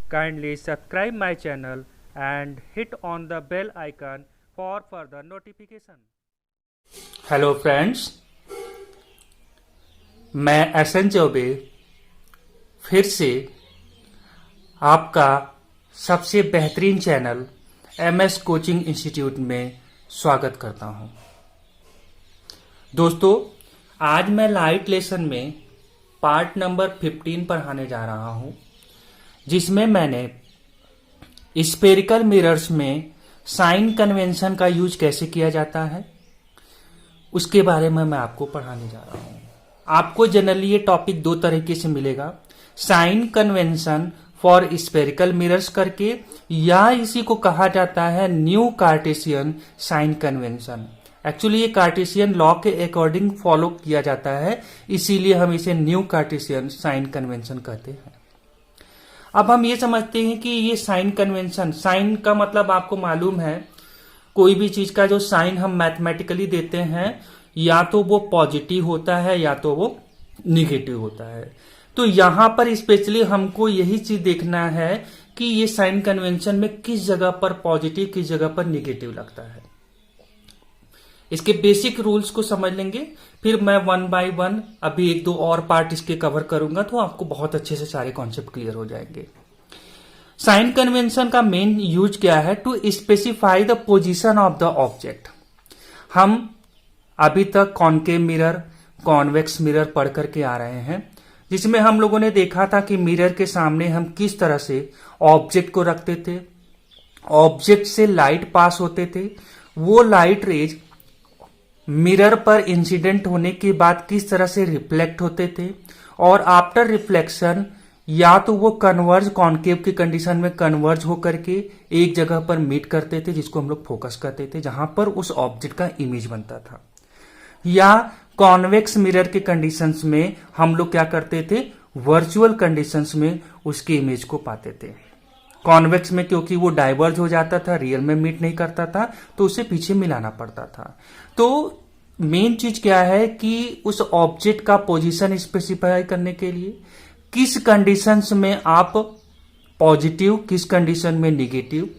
Kindly subscribe my channel and hit on the bell icon for further notification. Hello friends, मैं SN Choubey फिर से आपका सबसे बेहतरीन चैनल एमएस कोचिंग इंस्टीट्यूट में स्वागत करता हूं। दोस्तों, आज मैं लाइट लेसन में पार्ट नंबर 15 पढ़ाने जा रहा हूं, जिसमें मैंने स्फेरिकल मिरर्स में साइन कन्वेंशन का यूज कैसे किया जाता है उसके बारे में मैं आपको पढ़ाने जा रहा हूं। आपको जनरली ये टॉपिक दो तरीके से मिलेगा, sign convention for spherical mirrors करके, या इसी को कहा जाता है new Cartesian sign convention. Actually ये कार्टेशियन लॉ के अकॉर्डिंग फॉलो किया जाता है, इसीलिए हम इसे न्यू कार्टेशियन साइन कन्वेंशन कहते हैं। अब हम ये समझते हैं कि ये साइन कन्वेंशन, साइन का मतलब आपको मालूम है, कोई भी चीज का जो साइन हम मैथमेटिकली देते हैं या तो वो पॉजिटिव होता है या तो वो निगेटिव होता है। तो यहां पर स्पेशली हमको यही चीज देखना है कि ये साइन कन्वेंशन में किस जगह पर पॉजिटिव, किस जगह पर निगेटिव लगता है। इसके बेसिक रूल्स को समझ लेंगे, फिर मैं वन बाय वन अभी एक दो और पार्ट इसके कवर करूंगा, तो आपको बहुत अच्छे से सारे कॉन्सेप्ट क्लियर हो जाएंगे। साइन कन्वेंशन का मेन यूज क्या है? To specify the position of the object. हम अभी तक कॉनकेव मिरर, कॉन्वेक्स मिरर पढ़ करके आ रहे हैं, जिसमें हम लोगों ने देखा था कि मिरर के सामने हम किस तरह से ऑब्जेक्ट को रखते थे, ऑब्जेक्ट से लाइट पास होते थे, वो लाइट रेज मिरर पर इंसिडेंट होने के बाद किस तरह से रिफ्लेक्ट होते थे, और आफ्टर रिफ्लेक्शन या तो वो कन्वर्ज, कॉनकेव की कंडीशन में कन्वर्ज होकर के एक जगह पर मीट करते थे, जिसको हम लोग फोकस करते थे, जहां पर उस ऑब्जेक्ट का इमेज बनता था, या कॉन्वेक्स मिरर के कंडीशंस में हम लोग क्या करते थे, वर्चुअल कंडीशंस में उसके इमेज को पाते थे। कॉन्वेक्स में क्योंकि वो डाइवर्ज हो जाता था, रियल में मीट नहीं करता था, तो उसे पीछे मिलाना पड़ता था। तो मेन चीज क्या है कि उस ऑब्जेक्ट का पोजीशन स्पेसिफाई करने के लिए किस कंडीशंस में आप पॉजिटिव, किस कंडीशन में निगेटिव,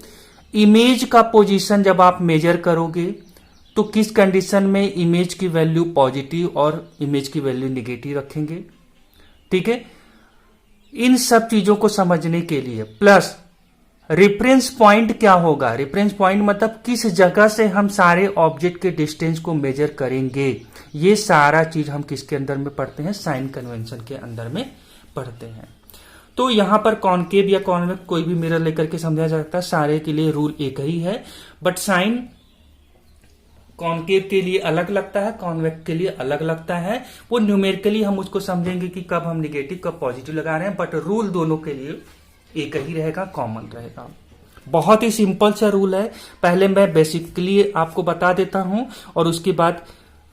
इमेज का पोजीशन जब आप मेजर करोगे तो किस कंडीशन में इमेज की वैल्यू पॉजिटिव और इमेज की वैल्यू निगेटिव रखेंगे। ठीक है, इन सब चीजों को समझने के लिए प्लस रेफरेंस पॉइंट क्या होगा, रेफरेंस पॉइंट मतलब किस जगह से हम सारे ऑब्जेक्ट के डिस्टेंस को मेजर करेंगे, ये सारा चीज हम किसके अंदर में पढ़ते हैं, साइन कन्वेंशन के अंदर में पढ़ते हैं। तो यहां पर कॉनकेव या कॉन्वेक्स कोई भी मिरर लेकर के समझा जाता है, सारे के लिए रूल एक ही है, बट साइन कॉनकेव के लिए अलग लगता है, कॉन्वेक्स के लिए अलग लगता है। वो न्यूमेरिकली हम उसको समझेंगे कि कब हम निगेटिव कब पॉजिटिव लगा रहे हैं, बट रूल दोनों के लिए एक ही रहेगा, कॉमन रहेगा। बहुत ही सिंपल सा रूल है, पहले मैं बेसिकली आपको बता देता हूं और उसके बाद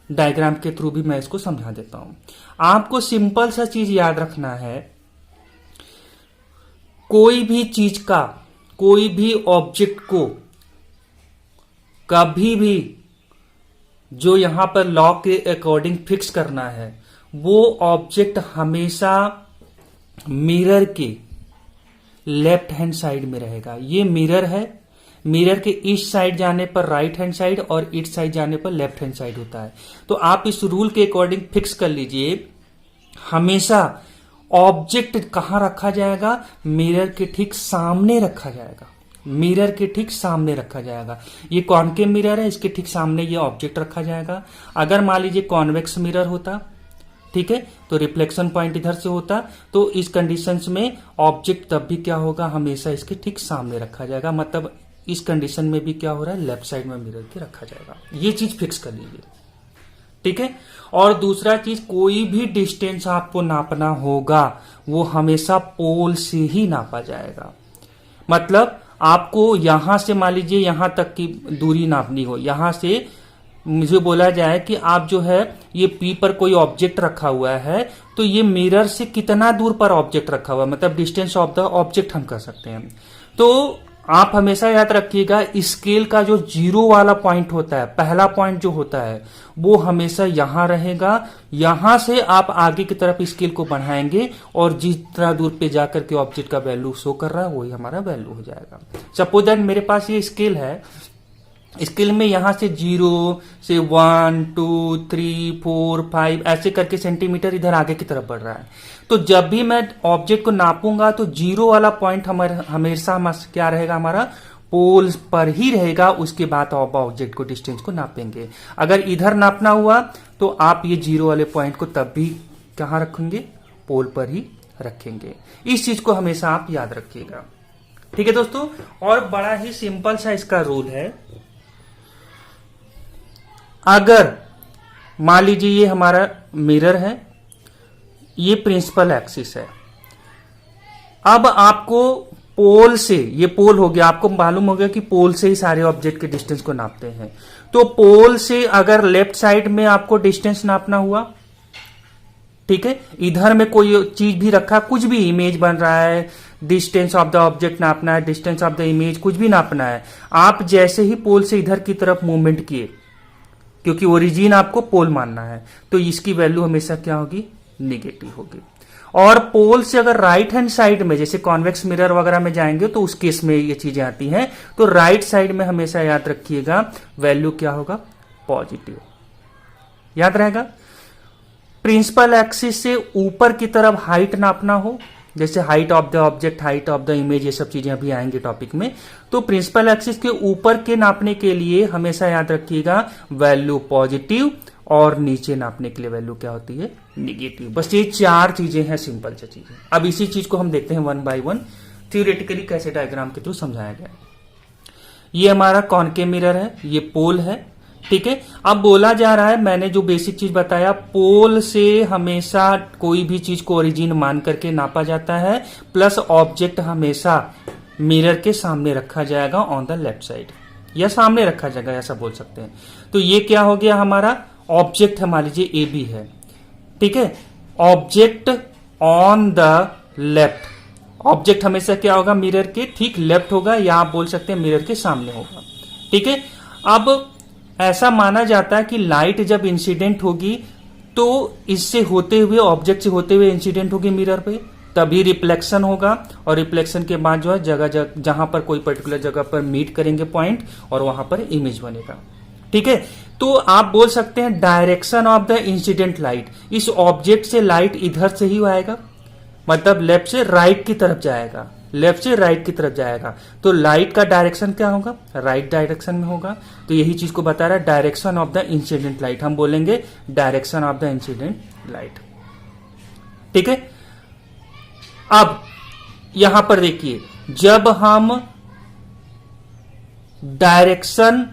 डायग्राम के थ्रू भी मैं इसको समझा देता हूं। आपको सिंपल सा चीज याद रखना है, कोई भी चीज का, कोई भी ऑब्जेक्ट को कभी भी जो यहां पर लॉ के अकॉर्डिंग फिक्स करना है, वो ऑब्जेक्ट हमेशा मिरर के लेफ्ट हैंड साइड में रहेगा। ये मिरर है, मिरर के ईस्ट साइड जाने पर राइट हैंड साइड और ईस्ट साइड जाने पर लेफ्ट हैंड साइड होता है। तो आप इस रूल के अकॉर्डिंग फिक्स कर लीजिए, हमेशा ऑब्जेक्ट कहां रखा जाएगा, मिरर के ठीक सामने रखा जाएगा, मिरर के ठीक सामने रखा जाएगा। ये कॉनकेव मिरर है, इसके ठीक सामने ये ऑब्जेक्ट रखा जाएगा। अगर मान लीजिए कॉन्वेक्स मिरर होता, ठीक है, तो रिफ्लेक्शन पॉइंट इधर से होता, तो इस कंडीशंस में ऑब्जेक्ट तब भी क्या होगा, हमेशा इसके ठीक सामने रखा जाएगा, मतलब इस कंडीशन में भी क्या हो रहा है, लेफ्ट साइड में मिरर के रखा जाएगा। ये चीज फिक्स कर लीजिए, ठीक है। और दूसरा चीज, कोई भी डिस्टेंस आपको नापना होगा वो हमेशा पोल से ही नापा जाएगा। मतलब आपको यहां से मान लीजिए यहां तक की दूरी नापनी हो, यहां से मुझे बोला जाए कि आप जो है ये पी पर कोई ऑब्जेक्ट रखा हुआ है, तो ये मिरर से कितना दूर पर ऑब्जेक्ट रखा हुआ है, मतलब डिस्टेंस ऑफ द ऑब्जेक्ट हम कर सकते हैं। तो आप हमेशा याद रखिएगा स्केल का जो जीरो वाला पॉइंट होता है, पहला पॉइंट जो होता है वो हमेशा यहां रहेगा। यहां से आप आगे की तरफ स्केल को बढ़ाएंगे और जितना दूर पे जाकर के ऑब्जेक्ट का वैल्यू शो कर रहा है वही हमारा वैल्यू हो जाएगा। सपोज दैट मेरे पास ये स्केल है, स्केल में यहां से 0 से 1 2 3 4 5 ऐसे करके सेंटीमीटर इधर आगे की तरफ बढ़ रहा है। तो जब भी मैं ऑब्जेक्ट को नापूंगा तो जीरो वाला पॉइंट हमेशा क्या रहेगा, हमारा पोल पर ही रहेगा। उसके बाद आप ऑब्जेक्ट को डिस्टेंस को नापेंगे। अगर इधर नापना हुआ तो आप ये जीरो वाले पॉइंट को तब भी कहां रखेंगे, पोल पर ही रखेंगे। इस चीज को हमेशा आप याद रखिएगा। ठीक है दोस्तों, और बड़ा ही सिंपल सा इसका रूल है। अगर मान लीजिए ये हमारा मिरर है, ये प्रिंसिपल एक्सिस है। अब आपको पोल से, ये पोल हो गया, आपको मालूम हो गया कि पोल से ही सारे ऑब्जेक्ट के डिस्टेंस को नापते हैं। तो पोल से अगर लेफ्ट साइड में आपको डिस्टेंस नापना हुआ, ठीक है, इधर में कोई चीज भी रखा, कुछ भी इमेज बन रहा है, डिस्टेंस ऑफ द ऑब्जेक्ट नापना है, डिस्टेंस ऑफ द इमेज कुछ भी नापना है, आप जैसे ही पोल से इधर की तरफ मूवमेंट किए, क्योंकि ओरिजिन आपको पोल मानना है, तो इसकी वैल्यू हमेशा क्या होगी, निगेटिव होगी। और पोल से अगर राइट हैंड साइड में, जैसे कॉन्वेक्स मिरर वगैरह में जाएंगे तो उस केस में ये चीजें आती हैं, तो राइट साइड में हमेशा याद रखिएगा वैल्यू क्या होगा, पॉजिटिव। याद रहेगा। प्रिंसिपल एक्सिस से ऊपर की तरफ हाइट नापना हो, जैसे height of the object, height of the image, ये सब चीजें अभी आएंगे टॉपिक में, तो प्रिंसिपल एक्सिस के ऊपर के नापने के लिए हमेशा याद रखिएगा वैल्यू पॉजिटिव, और नीचे नापने के लिए वैल्यू क्या होती है, निगेटिव। बस ये चार चीजें हैं, सिंपल सी चीजें। अब इसी चीज को हम देखते हैं वन बाय वन, थ्योरेटिकली कैसे डायग्राम के थ्रू समझाया गया। ये हमारा कॉनकेव मिरर है, ये पोल है, ठीक है। अब बोला जा रहा है, मैंने जो बेसिक चीज बताया, पोल से हमेशा कोई भी चीज को ओरिजिन मान करके नापा जाता है, प्लस ऑब्जेक्ट हमेशा मिरर के सामने रखा जाएगा ऑन द लेफ्ट साइड, या सामने रखा जाएगा, ऐसा बोल सकते हैं। तो ये क्या हो गया, हमारा ऑब्जेक्ट है, मान लीजिए ए बी है, ठीक है। Object on the left, object हमेशा क्या होगा, मिरर के ठीक लेफ्ट होगा, या आप बोल सकते हैं मिरर के सामने होगा, ठीक है। अब ऐसा माना जाता है कि लाइट जब इंसिडेंट होगी तो इससे होते हुए, ऑब्जेक्ट से होते हुए इंसिडेंट होगी मिरर पे, तभी रिफ्लेक्शन होगा, और रिफ्लेक्शन के बाद जो है जगह जहां पर कोई पर्टिकुलर जगह पर मीट करेंगे पॉइंट, और वहां पर इमेज बनेगा, ठीक है। तो आप बोल सकते हैं direction of the incident light, इस ऑब्जेक्ट से लाइट इधर से ही आएगा, मतलब लेफ्ट से राइट की तरफ जाएगा, लेफ्ट से राइट की तरफ जाएगा, तो लाइट का डायरेक्शन क्या होगा, राइट डायरेक्शन में होगा। तो यही चीज को बता रहा है direction of the incident light, हम बोलेंगे direction of the incident light, ठीक है। अब यहां पर देखिए, जब हम डायरेक्शन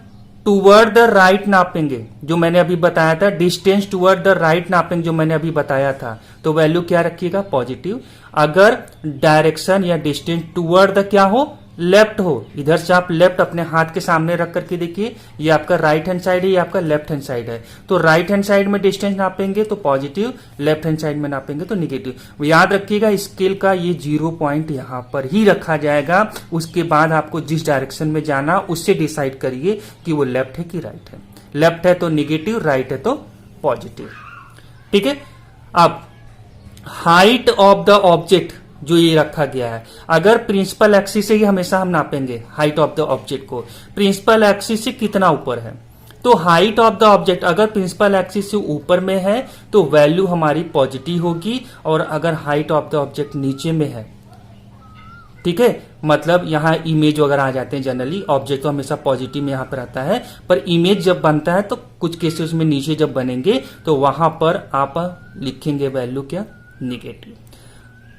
टुवर्ड द राइट नापेंगे, जो मैंने अभी बताया था, डिस्टेंस टुवर्ड द राइट नापेंगे, जो मैंने अभी बताया था, तो वैल्यू क्या रखिएगा, पॉजिटिव। अगर डायरेक्शन या डिस्टेंस टुवर्ड द क्या हो, लेफ्ट हो, इधर से आप लेफ्ट अपने हाथ के सामने रख करके देखिए, ये आपका राइट हैंड साइड है, ये आपका लेफ्ट हैंड साइड है, तो राइट हैंड साइड में डिस्टेंस नापेंगे तो पॉजिटिव, लेफ्ट हैंड साइड में नापेंगे तो निगेटिव। याद रखिएगा स्केल का ये 0 पॉइंट यहां पर ही रखा जाएगा। उसके बाद आपको जिस डायरेक्शन में जाना उससे डिसाइड करिए कि वो लेफ्ट है कि राइट है। लेफ्ट है तो निगेटिव, राइट है तो पॉजिटिव, ठीक है। अब हाइट ऑफ द ऑब्जेक्ट जो ये रखा गया है, अगर प्रिंसिपल एक्सिस से ही हमेशा हम नापेंगे हाइट ऑफ द ऑब्जेक्ट को, प्रिंसिपल एक्सिस से कितना ऊपर है, तो हाइट ऑफ द ऑब्जेक्ट अगर प्रिंसिपल एक्सिस से ऊपर में है तो वैल्यू हमारी पॉजिटिव होगी, और अगर हाइट ऑफ द ऑब्जेक्ट नीचे में है, ठीक है, मतलब यहां इमेज वगैरह आ जाते हैं, जनरली ऑब्जेक्ट तो हमेशा पॉजिटिव में यहां पर आता है, पर इमेज जब बनता है तो कुछ केसेस में नीचे जब बनेंगे तो वहां पर आप लिखेंगे वैल्यू क्या, निगेटिव।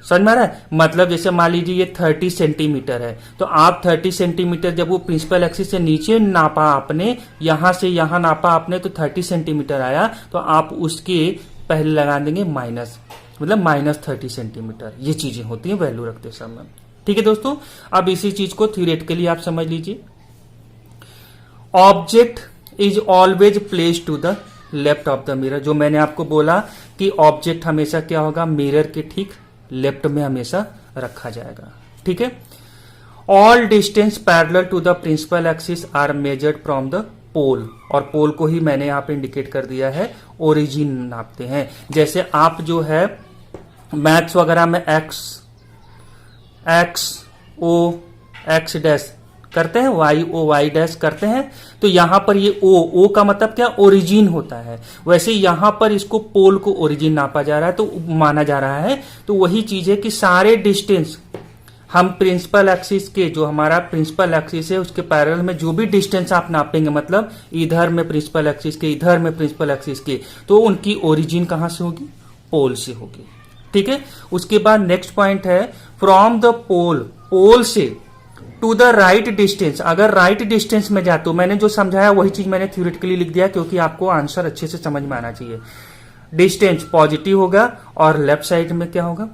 समझ में आ रहा है, मतलब जैसे मान लीजिए ये 30 सेंटीमीटर है, तो आप 30 सेंटीमीटर जब वो प्रिंसिपल एक्सिस से नीचे नापा आपने, यहां से यहां नापा आपने, तो 30 सेंटीमीटर आया, तो आप उसके पहले लगा देंगे माइनस, मतलब -30 सेंटीमीटर। ये चीजें होती हैं वैल्यू रखते समय, ठीक है दोस्तों। अब इसी चीज को थ्योरेटिकली आप समझ लीजिए, object is always placed to the left of the mirror, जो मैंने आपको बोला कि ऑब्जेक्ट हमेशा क्या होगा, मिरर के ठीक लेफ्ट में हमेशा रखा जाएगा, ठीक है। All distance parallel to the principal axis are measured from the pole, और पोल को ही मैंने यहाँ पे इंडिकेट कर दिया है, ओरिजिन नापते हैं। जैसे आप जो है मैथ्स वगैरह में एक्स ओ एक्स डैश करते हैं, वाई ओ वाई डैश करते हैं, तो यहां पर ये ओ का मतलब क्या, ओरिजिन होता है। वैसे यहां पर इसको पोल को ओरिजिन नापा जा रहा है, तो माना जा रहा है। तो वही चीज है कि सारे डिस्टेंस हम प्रिंसिपल एक्सिस के, जो हमारा प्रिंसिपल एक्सिस है उसके पैरेलल में जो भी डिस्टेंस आप नापेंगे, मतलब इधर में प्रिंसिपल एक्सिस के, इधर में प्रिंसिपल एक्सिस के, तो उनकी ओरिजिन कहां से होगी, पोल से होगी। ठीक है। उसके बाद नेक्स्ट पॉइंट है फ्रॉम द पोल, पोल से टू द राइट डिस्टेंस। अगर राइट डिस्टेंस में जाए तो मैंने जो समझाया वही चीज मैंने थ्योरेटिकली लिख दिया, क्योंकि आपको आंसर अच्छे से समझ में आना चाहिए। डिस्टेंस पॉजिटिव होगा और लेफ्ट साइड में क्या होगा,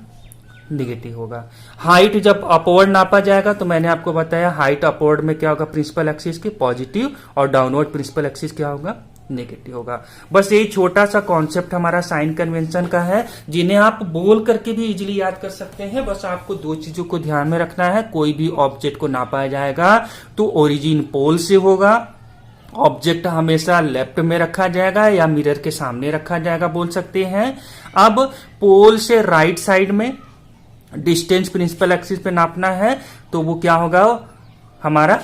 निगेटिव होगा। हाइट जब अपवर्ड नापा जाएगा तो मैंने आपको बताया हाइट अपवर्ड में क्या होगा, प्रिंसिपल एक्सिस के पॉजिटिव, और डाउनवर्ड प्रिंसिपल एक्सिस क्या होगा, नेगेटिव होगा। बस यही छोटा सा कॉन्सेप्ट हमारा साइन कन्वेंशन का है, जिन्हें आप बोल करके भी इजीली याद कर सकते हैं। बस आपको दो चीजों को ध्यान में रखना है, कोई भी ऑब्जेक्ट को नापा जाएगा तो ओरिजिन पोल से होगा, ऑब्जेक्ट हमेशा लेफ्ट में रखा जाएगा या मिरर के सामने रखा जाएगा बोल सकते हैं। अब पोल से राइट साइड में डिस्टेंस प्रिंसिपल एक्सिस पे नापना है तो वो क्या होगा, हमारा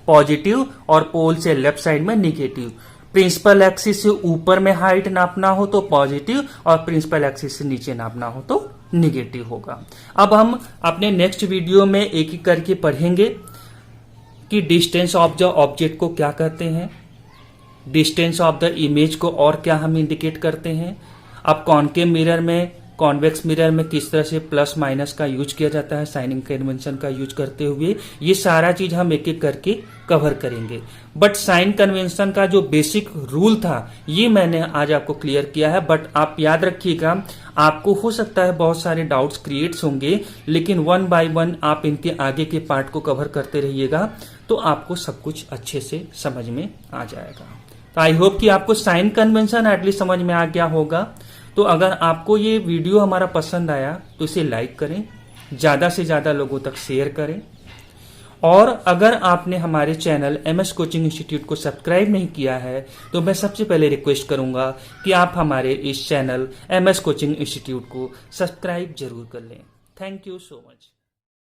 पॉजिटिव, और पोल से लेफ्ट साइड में निगेटिव। प्रिंसिपल एक्सिस से ऊपर में हाइट नापना हो तो पॉजिटिव, और प्रिंसिपल एक्सिस से नीचे नापना हो तो निगेटिव होगा। अब हम अपने नेक्स्ट वीडियो में एक एक करके पढ़ेंगे कि डिस्टेंस ऑफ द ऑब्जेक्ट को क्या कहते हैं, डिस्टेंस ऑफ द इमेज को और क्या हम इंडिकेट करते हैं। अब कॉनकेव मिरर में, कॉन्वेक्स मिरर में किस तरह से प्लस माइनस का यूज किया जाता है साइनिंग कन्वेंशन का यूज करते हुए, ये सारा चीज हम एक एक करके कवर करेंगे। बट साइन कन्वेंशन का जो बेसिक रूल था ये मैंने आज आपको क्लियर किया है। बट आप याद रखिएगा, आपको हो सकता है बहुत सारे डाउट्स क्रिएट्स होंगे, लेकिन वन बाय वन आप इनके आगे के पार्ट को कवर करते रहिएगा तो आपको सब कुछ अच्छे से समझ में आ जाएगा। तो आई होप कि आपको साइन कन्वेंशन एटलीस्ट समझ में आ गया होगा। तो अगर आपको ये वीडियो हमारा पसंद आया तो इसे लाइक करें, ज्यादा से ज्यादा लोगों तक शेयर करें, और अगर आपने हमारे चैनल MS कोचिंग इंस्टीट्यूट को सब्सक्राइब नहीं किया है तो मैं सबसे पहले रिक्वेस्ट करूंगा कि आप हमारे इस चैनल MS कोचिंग इंस्टीट्यूट को सब्सक्राइब जरूर कर लें। Thank you so much.